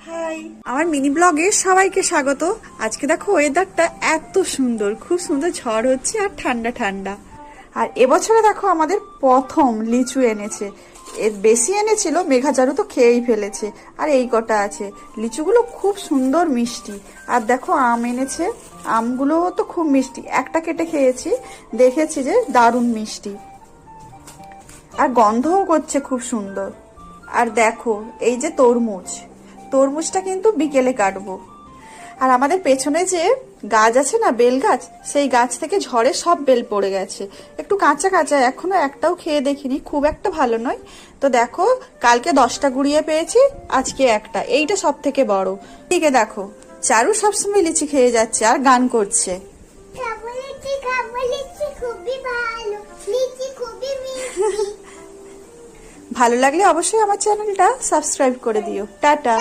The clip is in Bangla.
হাই, আমার মিনি ব্লগে সবাইকে স্বাগত। আজকে দেখো ওয়েদারটা এত সুন্দর, খুব সুন্দর ঝড় হচ্ছে আর ঠান্ডা ঠান্ডা। আর এবছরে দেখো আমাদের প্রথম লিচু এনেছে, এর বেশি এনেছিল, মেঘাচারু তো খেয়েই ফেলেছে। আর এই কটা আছে, লিচুগুলো খুব সুন্দর মিষ্টি। আর দেখো আম এনেছে, আমগুলো তো খুব মিষ্টি, একটা কেটে খেয়েছি, দেখেছি যে দারুণ মিষ্টি আর গন্ধও করছে খুব সুন্দর। আর দেখো এই যে তরমুজ, তরমুজটা কিন্তু বিকেলে কাটবো। আর আমাদের পেছনে যে গাছ আছে না, বেল গাছ, সেই গাছ থেকে ঝড়ে সব বেল পড়ে গেছে, একটু কাঁচা কাঁচা, এখনো একটাও খেয়ে দেখিনি, খুব একটা ভালো নয়। তো দেখো কালকে 10টা গুড়িয়ে পেয়েছি, আজকে একটা, এইটা সব থেকে বড়। ঠিক আছে, দেখো চারু সবসময় লিচি খেয়ে যাচ্ছে আর গান করছে। ভালো লাগলে অবশ্যই আমার চ্যানেলটা সাবস্ক্রাইব করে দিও। টাটা।